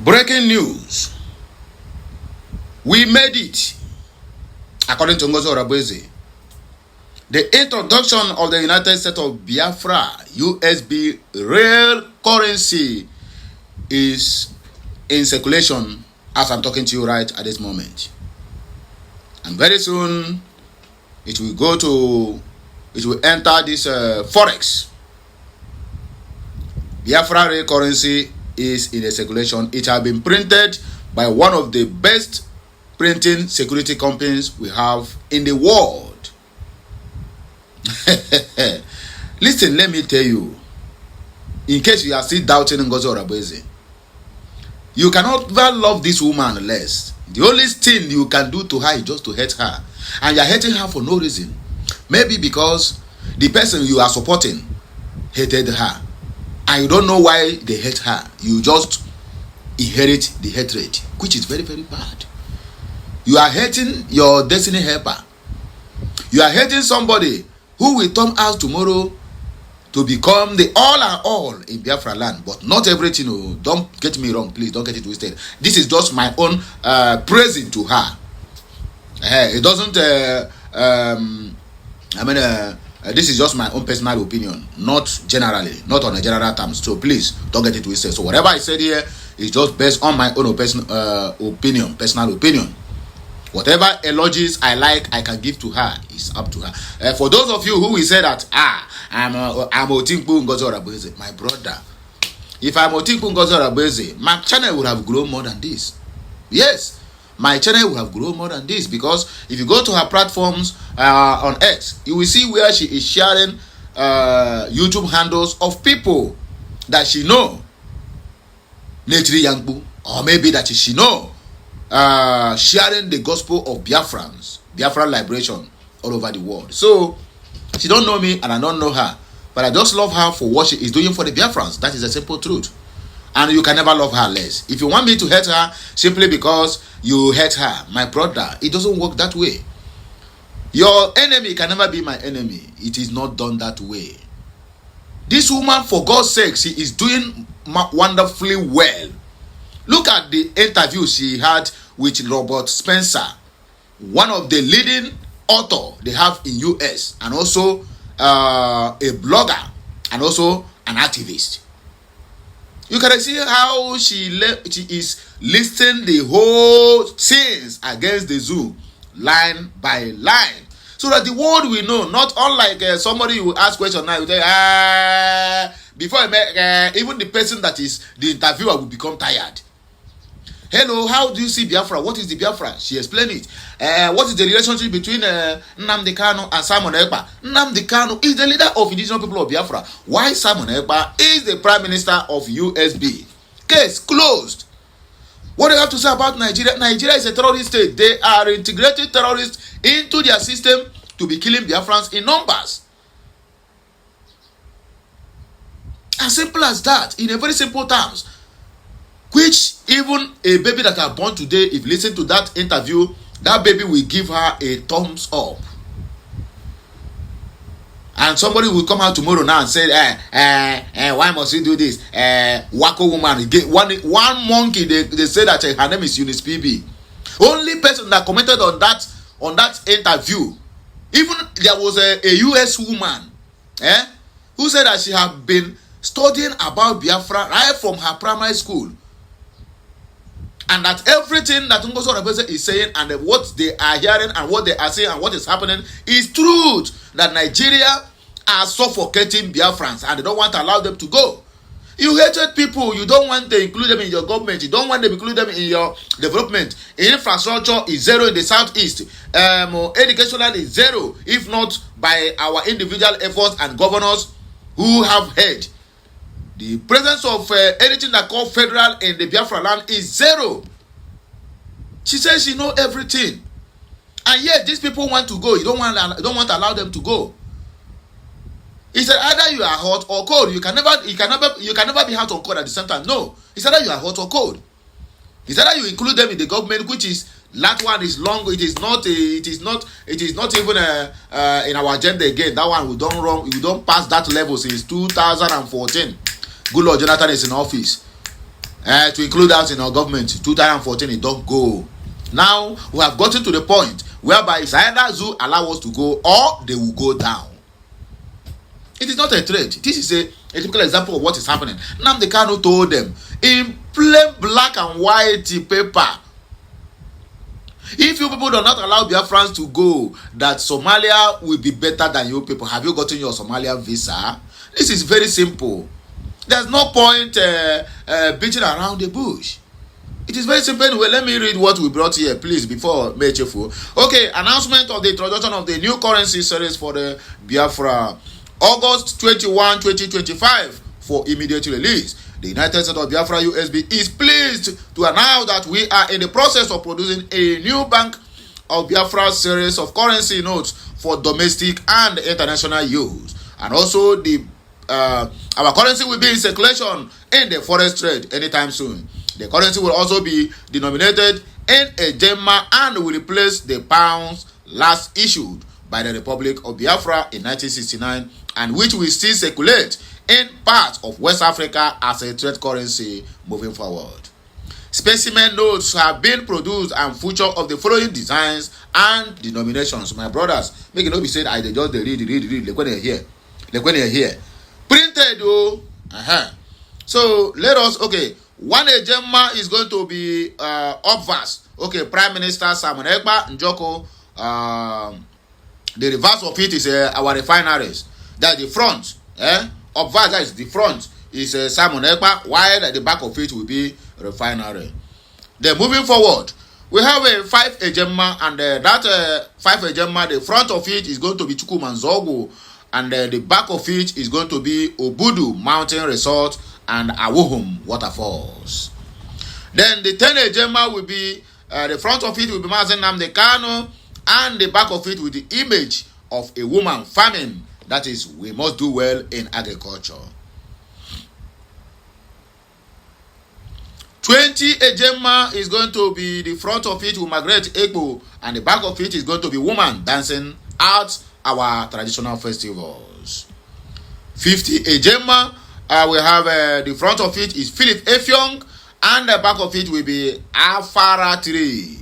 Breaking news. We made it. According to Ngozi Orabweze, the introduction of the United States of Biafra USB real currency is in circulation as I'm talking to you right at this moment. And very soon it will enter this Forex. Biafra real currency is in a circulation. It has been printed by one of the best printing security companies we have in the world. Listen, let me tell you, in case you are still doubting Ngozi Orabweze, you cannot ever love this woman less. The only thing you can do to her is just to hate her, and you are hating her for no reason. Maybe because the person you are supporting hated her, and you don't know why they hate her. You just inherit the hatred, which is very, very bad. You are hating your destiny helper. You are hating somebody who will come out tomorrow to become the all and all in Biafra land. But not everything. Oh, don't get me wrong, please. Don't get it twisted. This is just my own praising to her. It doesn't. This is just my own personal opinion, not generally, not on a general terms. So please don't get it twisted. So whatever I said here is just based on my own personal opinion. Whatever elogies I like, I can give to her. It's up to her. For those of you who will say that, I'm Otimpu Ngozi Orabweze, my brother. If I'm Otimpu Ngozi Orabweze, my channel would have grown more than this. Yes, my channel would have grown more than this, because if you go to her platforms on X, you will see where she is sharing YouTube handles of people that she know, Netri Yangbu, or maybe that she know. Sharing the gospel of Biafrans, Biafran liberation all over the world. So she don't know me and I don't know her, but I just love her for what she is doing for the Biafrans. That is a simple truth, and you can never love her less. If you want me to hate her simply because you hate her, my brother, it doesn't work that way. Your enemy can never be my enemy. It is not done that way. This woman, for God's sake, she is doing wonderfully well. Look at the interview she had with Robert Spencer, one of the leading authors they have in US, and also a blogger, and also an activist. You can see how she is listing the whole things against the zoo, line by line, so that the world will know. Not unlike somebody who ask question now, you say, before even the person that is the interviewer will become tired. Hello, how do you see Biafra? What is the Biafra? She explained it. What is the relationship between Nnamdi Kanu and Simon Ekpa? Nnamdi Kanu is the leader of indigenous people of Biafra. Why Simon Ekpa is the prime minister of USB? Case closed. What do you have to say about Nigeria? Nigeria is a terrorist state. They are integrated terrorists into their system to be killing Biafrans in numbers. As simple as that, in a very simple terms. Which even a baby that are born today, if listen to that interview, that baby will give her a thumbs up. And somebody will come out tomorrow now and say, why must you do this? Wacko woman, one monkey, they say that her name is Eunice PB. Only person that commented on that interview, even there was a US woman, who said that she had been studying about Biafra right from her primary school. And that everything that Ngozi Orabweze is saying and what they are hearing and what they are saying and what is happening is truth. That Nigeria are suffocating Biafrans and they don't want to allow them to go. You hated people. You don't want to include them in your government. You don't want to include them in your development. Infrastructure is zero in the southeast. Educational is zero, if not by our individual efforts and governors who have heard. The presence of anything that called federal in the Biafra land is zero. She says she knows everything, and yet these people want to go. You don't want to allow them to go. He said either you are hot or cold. You can never be hot or cold at the same time. No, he said either you are hot or cold. He said that you include them in the government, which is that one is long. It is not even in our agenda again. That one we don't pass that level since 2014. Good Lord Jonathan is in office. to include us in our government. 2014, it don't go. Now we have gotten to the point whereby it's either Zoo allow us to go or they will go down. It is not a trade. This is a typical example of what is happening. Nnamdi Kanu told them in plain black and white paper, if you people do not allow Biafrans to go, that Somalia will be better than you people. Have you gotten your Somalia visa? This is very simple. There's no point beating around the bush. It is very simple. Anyway, let me read what we brought here, please, before Mechefu. Okay, announcement of the introduction of the new currency series for the Biafra. August 21, 2025 for immediate release. The United States of Biafra USB is pleased to announce that we are in the process of producing a new Bank of Biafra series of currency notes for domestic and international use. And also, our currency will be in circulation in the Forex trade anytime soon. The currency will also be denominated in Ejenma and will replace the pounds last issued by the Republic of Biafra in 1969 and which will still circulate in parts of West Africa as a trade currency moving forward. Specimen notes have been produced and feature of the following designs and denominations. My brothers, make it not be said I just read. Like when you're here. Printed though. So let us, okay. One Ejenma is going to be obverse. Okay, Prime Minister Simon Ekpa Njoko. The reverse of it is our refineries. That's the front. Obverse, that is the front, is Simon Ekpa, while at the back of it will be refinery. Then moving forward, we have a 5 Ejenma, and that 5 Ejenma, the front of it is going to be Chukwumanzogo, and the back of it is going to be Obudu Mountain Resort and Awohum Waterfalls. Then the 10 Ejenma will be, the front of it will be Mazen Nnamdi Kanu, and the back of it with the image of a woman farming. That is, we must do well in agriculture. 20 Ejenma is going to be, the front of it will Margaret Egbo, and the back of it is going to be woman dancing at our traditional festivals. 50 Ejenma, we have the front of it is Philip Effiong, and the back of it will be Afara tree.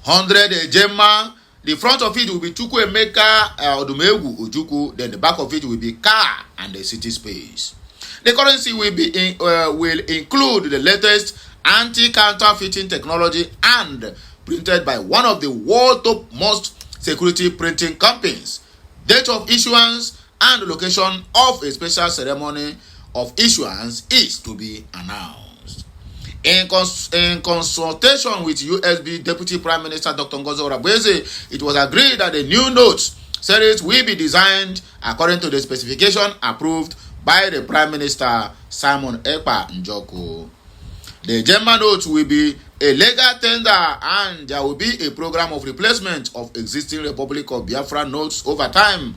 100 Ejenma, the front of it will be Chukwuemeka Odumegwu Ojukwu, then the back of it will be car and the city space. The currency will be will include the latest anti-counterfeiting technology and printed by one of the world's topmost security printing companies. Date of issuance and location of a special ceremony of issuance is to be announced. In consultation with USB Deputy Prime Minister Dr. Ngozi Orebeze, it was agreed that the new notes series will be designed according to the specification approved by the Prime Minister Simon Ekpa Njoko. The Ejenma notes will be a legal tender, and there will be a program of replacement of existing Republic of Biafra notes over time.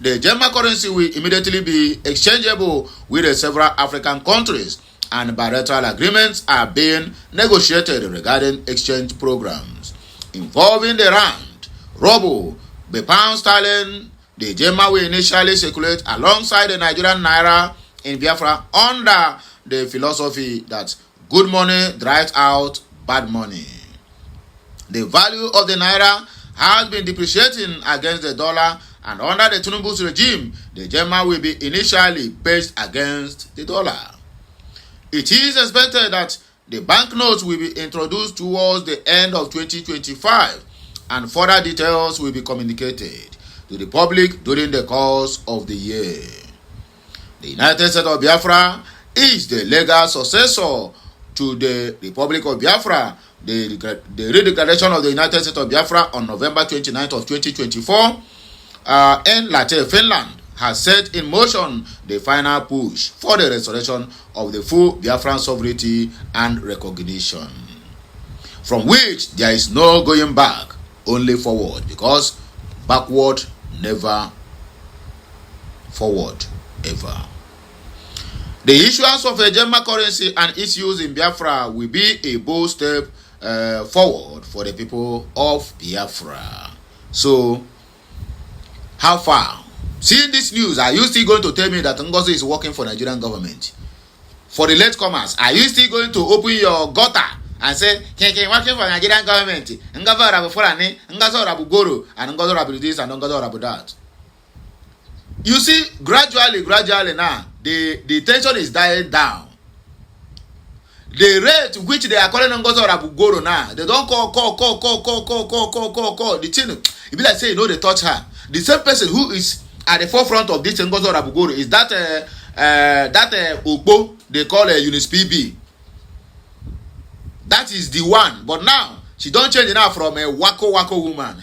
The Ejenma currency will immediately be exchangeable with the several African countries, and bilateral agreements are being negotiated regarding exchange programs involving the rand, ruble, the pound sterling. The Ejenma will initially circulate alongside the Nigerian naira in Biafra under the philosophy that good money drives out bad money. The value of the naira has been depreciating against the dollar, and under the Tinubu's regime, the Ejenma will be initially based against the dollar. It is expected that the banknotes will be introduced towards the end of 2025, and further details will be communicated to the public during the course of the year. The United States of Biafra is the legal successor to the Republic of Biafra. The redeclaration of the United States of Biafra on November 29th of 2024 in Latte, Finland, has set in motion the final push for the restoration of the full Biafran sovereignty and recognition, from which there is no going back, only forward, because backward never, forward ever. The issuance of a Ejenma currency and its use in Biafra will be a bold step forward for the people of Biafra. So, how far? Seeing this news, are you still going to tell me that Ngozi is working for Nigerian government? For the latecomers, are you still going to open your gutter and say, Ken working for Nigerian government? Ngozi Orabu Fulani, Ngozi Orabu Goro, and Ngozi Orabu this and Ngozi Orabu that. You see, gradually now, the tension is dying down. The rate which they are calling Ngozi Orabu Goro now, they don't call. The thing, it be like say, they touch her. The same person who is at the forefront of this Ngozi Orabu Goro is that Ogbo they call Eunice PB. That is the one. But now she don't change now from a wako woman.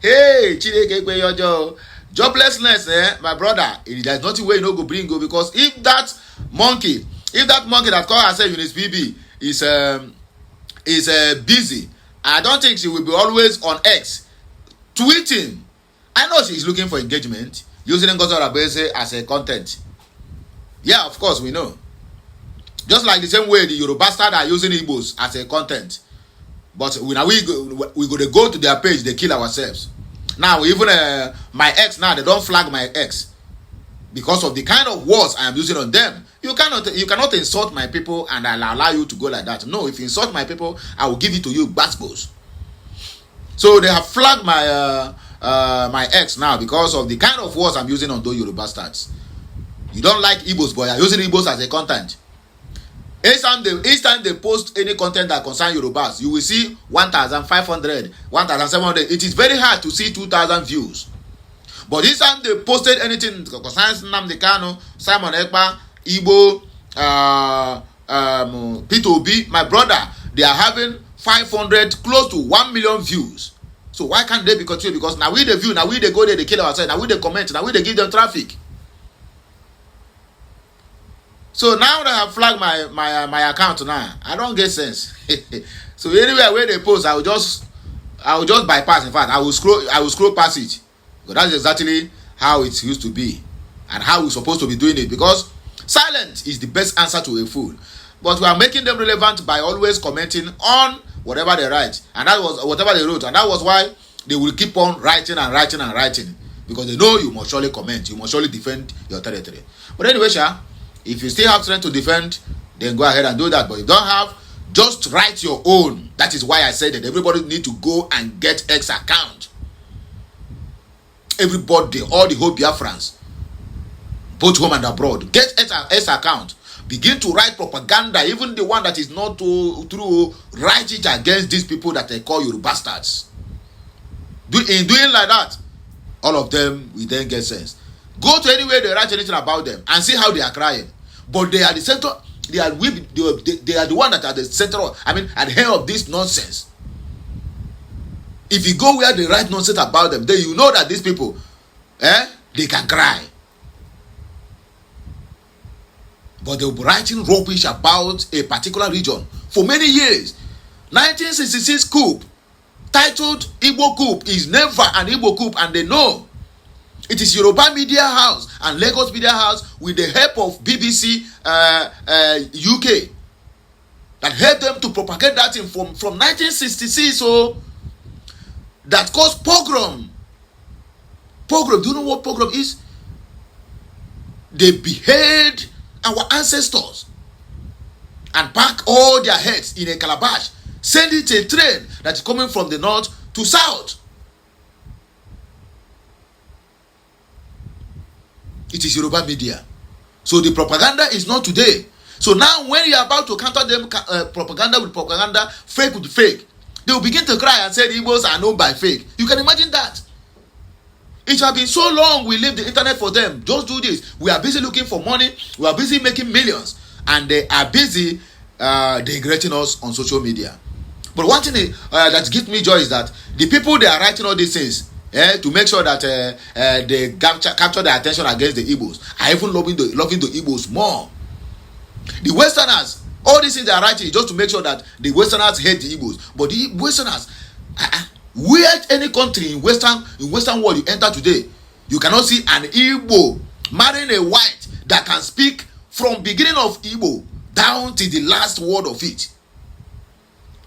Hey, Chineke kwe yojo. Joblessness, my brother. There's nothing where you no go bring go, because if that monkey that call herself Eunice PB is busy, I don't think she will be always on X tweeting. I know she's looking for engagement, using Ngozi Orabu as a content. Yeah, of course, we know. Just like the same way the Yoruba bastard are using Igbos as a content. But we go to their page, they kill ourselves. Now, even my ex now, they don't flag my ex. Because of the kind of words I am using on them. You cannot insult my people and I'll allow you to go like that. No, if you insult my people, I will give it to you baskos. So they have flagged my ex now because of the kind of words I'm using on those Yoruba bastards. You don't like Igbos, but you're using Igbos as a content. Each time they post any content that concerns Yorubas, you will see 1,500, 1,700. It is very hard to see 2,000 views. But this time they posted anything that concerns Nnamdi Kanu, Simon Ekpa, Igbo, Peter Obi, my brother, they are having 500, close to 1 million views. So why can't they be continued? Because now we the view, now we they go there, they kill ourselves, now we they comment, now we they give them traffic. So now that I have flagged my account now, I don't get sense. So anywhere where they post, I will just bypass. In fact, I will scroll past it. But that's exactly how it used to be and how we're supposed to be doing it. Because silence is the best answer to a fool. But we are making them relevant by always commenting on whatever they write. And that was whatever they wrote. And that was why they will keep on writing. Because they know you must surely comment. You must surely defend your territory. But anyway, if you still have strength to defend, then go ahead and do that. But if you don't have, just write your own. That is why I said that everybody need to go and get X account. Everybody, all the whole Biafrans, both home and abroad, get X account. Begin to write propaganda, even the one that is not true. Write it against these people that they call you bastards. In doing like that, all of them will then get sense. Go to anywhere they write anything about them and see how they are crying. But they are the center. They are the one that are the center of, at the head of this nonsense. If you go where they write nonsense about them, then you know that these people, they can cry. But they'll be writing rubbish about a particular region for many years. 1966 coup, titled Igbo coup, is never an Igbo coup, and they know. It is Yoruba Media House and Lagos Media House with the help of BBC UK that helped them to propagate that thing from 1966. So that caused pogrom. Pogrom, do you know what pogrom is? They behead our ancestors and pack all their heads in a calabash, send it a train that is coming from the north to south. It is Yoruba media. So the propaganda is not today. So now when you are about to counter them propaganda with propaganda, fake with fake, they will begin to cry and say the Igbos are known by fake. You can imagine that. It has been so long we leave the internet for them. Just do this. We are busy looking for money. We are busy making millions. And they are busy degrading us on social media. But one thing that gives me joy is that the people they are writing all these things, to make sure that they capture their attention against the Igbos, are even loving the Igbos more. The Westerners, all these things they are writing just to make sure that the Westerners hate the Igbos. But the Westerners, where any country in Western world you enter today, you cannot see an Igbo marrying a white that can speak from beginning of Igbo down to the last word of it.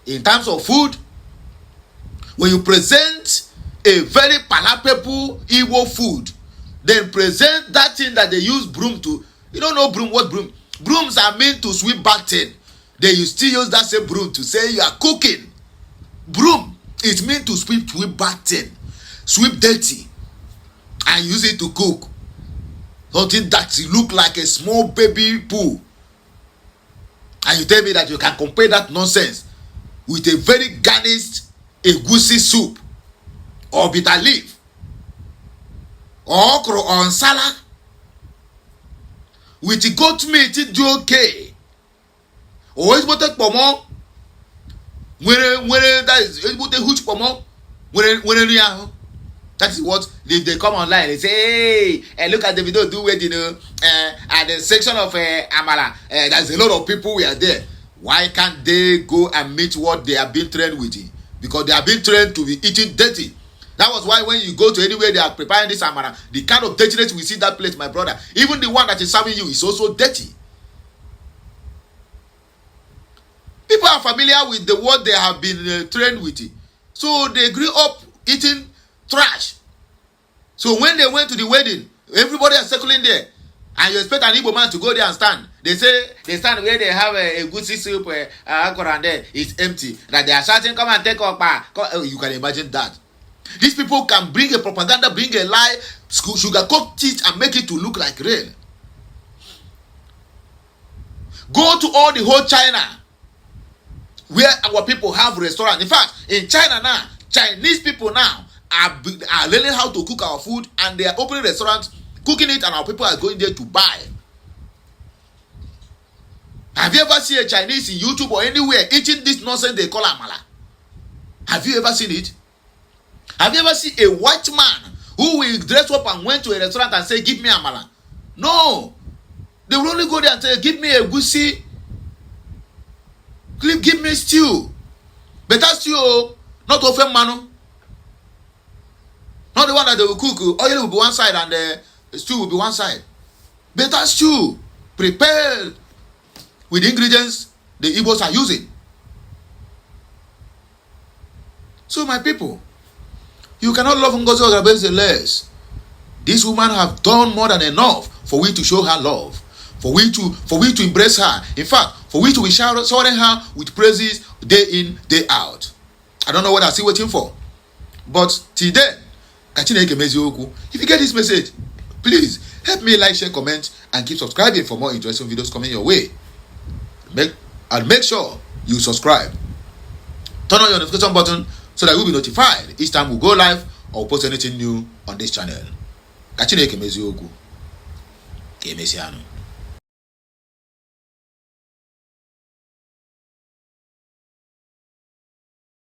In terms of food, when you present a very palatable Igbo food, then present that thing that they use broom to. You don't know broom, what broom? Brooms are meant to sweep back thing. Then you still use that same broom to say you are cooking. Broom is meant to sweep back thing, sweep dirty, and use it to cook. Something that look like a small baby pool. And you tell me that you can compare that nonsense with a very garnished egusi soup, or bitter leaf, or okra, or nsala, with the goat meat, it do okay. Or it's what pomo, when that is it's what a huge pomo, that is what they come online. They say, hey, and look at the video, do it, at the section of Amala. There's a lot of people who are there. Why can't they go and meet what they have been trained with? Because they have been trained to be eating dirty. That was why when you go to anywhere they are preparing this Amala, the kind of dirtiness we see that place, my brother, even the one that is serving you is also dirty. People are familiar with the word they have been trained with. So they grew up eating trash. So when they went to the wedding, everybody is circling there, and you expect an Igbo man to go there and stand. They say they stand where they have a good soup, and there it's empty. That they are shouting, "Come and take up." You can imagine that. These people can bring a propaganda, bring a lie, sugarcoat it, and make it to look like real. Go to all the whole China, where our people have restaurants. In fact, in China now, Chinese people now are learning how to cook our food, and they are opening restaurants, cooking it, and our people are going there to buy. Have you ever seen a Chinese in YouTube or anywhere eating this nonsense they call amala? Have you ever seen it? Have you ever seen a white man who will dress up and went to a restaurant and say, "Give me amala"? No. They will only go there and say, "Give me a goosey, give me stew." Better stew, not ofen manu. Not the one that they will cook. Oil will be one side and the stew will be one side. Better stew, prepared with the ingredients the Igbos are using. So my people, you cannot love Ngozi Ogarabeze less. This woman have done more than enough for we to show her love, for we to embrace her. In fact, for we to be showering her with praises day in, day out. I don't know what I'm still waiting for. But till then, if you get this message, please help me like, share, comment, and keep subscribing for more interesting videos coming your way. Make sure you subscribe. Turn on your notification button so that you'll be notified each time we go live or post anything new on this channel.